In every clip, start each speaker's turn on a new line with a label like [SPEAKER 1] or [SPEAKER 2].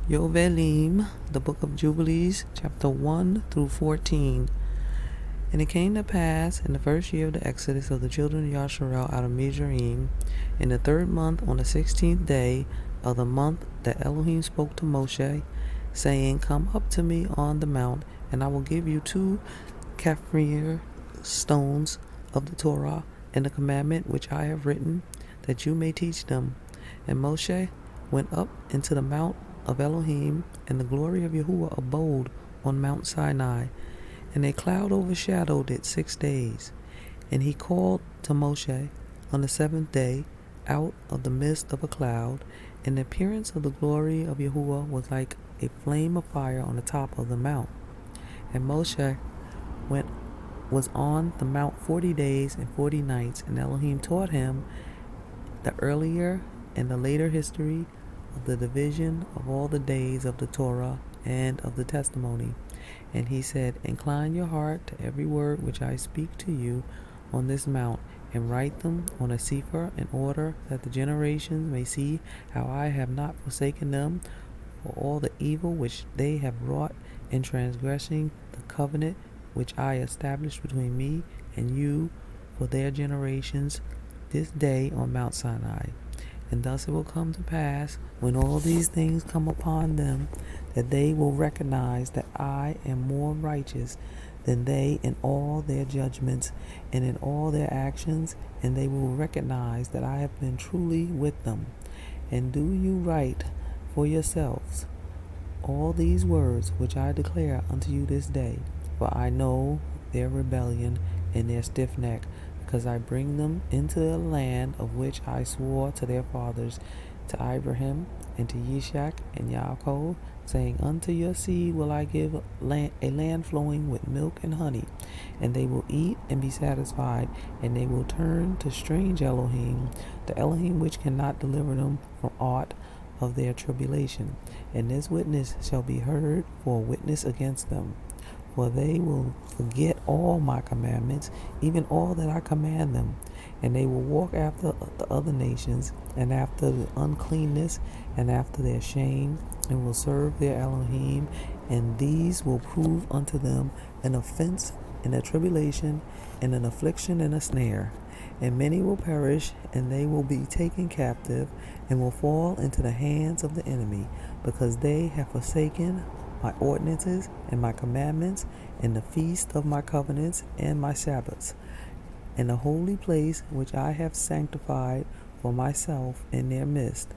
[SPEAKER 1] Yovheliym, the book of Jubilees, chapter 1 through 14. And it came to pass in the first year of the exodus of the children of Yasharel out of Mizraim, in the 3rd month, on the 16th day of the month, that Elohim spoke to Moshe, saying, Come up to me on the mount, and I will give you 2 Kaphir stones of the Torah and the commandment which I have written, that you may teach them. And Moshe went up into the mount of Elohim, and the glory of Yahuwah abode on Mount Sinai, and a cloud overshadowed it 6 days. And he called to Moshe on the 7th day out of the midst of a cloud, and the appearance of the glory of Yahuwah was like a flame of fire on the top of the mount. And Moshe was on the mount 40 days and 40 nights, and Elohim taught him the earlier and the later history of the division of all the days of the Torah and of the testimony. And he said, Incline your heart to every word which I speak to you on this mount, and write them on a sefer, in order that the generations may see how I have not forsaken them for all the evil which they have wrought in transgressing the covenant which I established between me and you for their generations this day on Mount Sinai. And thus it will come to pass, when all these things come upon them, that they will recognize that I am more righteous than they in all their judgments and in all their actions, and they will recognize that I have been truly with them. And do you write for yourselves all these words which I declare unto you this day, for I know their rebellion and their stiff neck, because I bring them into the land of which I swore to their fathers, to Abraham and to Yishak and Yaakov, saying, Unto your seed will I give a land flowing with milk and honey, and they will eat and be satisfied, and they will turn to strange Elohim, the Elohim which cannot deliver them from aught of their tribulation. And this witness shall be heard for a witness against them. For they will forget all my commandments, even all that I command them. And they will walk after the other nations, and after the uncleanness, and after their shame, and will serve their Elohim. And these will prove unto them an offense and a tribulation, and an affliction and a snare. And many will perish, and they will be taken captive, and will fall into the hands of the enemy, because they have forsaken my ordinances and my commandments, and the feast of my covenants and my Sabbaths, and the holy place which I have sanctified for myself in their midst,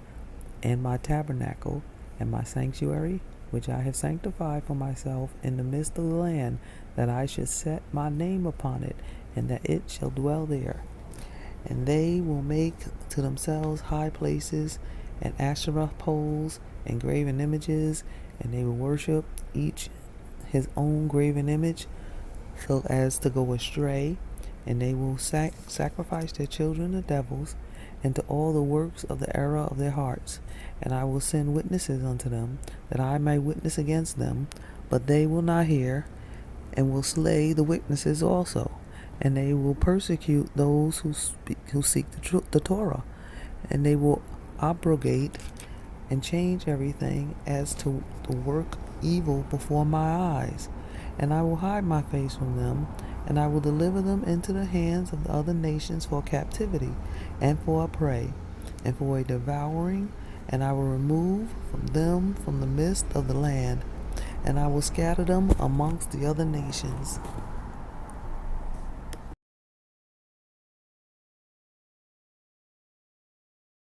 [SPEAKER 1] and my tabernacle and my sanctuary which I have sanctified for myself in the midst of the land, that I should set my name upon it, and that it shall dwell there. And they will make to themselves high places, and Asherah poles, and graven images, and they will worship each his own graven image, so as to go astray. And they will sacrifice their children to devils, and to all the works of the error of their hearts. And I will send witnesses unto them, that I may witness against them, but they will not hear, and will slay the witnesses also. And they will persecute those who seek the Torah, and they will abrogate and change everything as to the work evil before my eyes. And I will hide my face from them, and I will deliver them into the hands of the other nations for captivity, and for a prey, and for a devouring, and I will remove from them from the midst of the land, and I will scatter them amongst the other nations.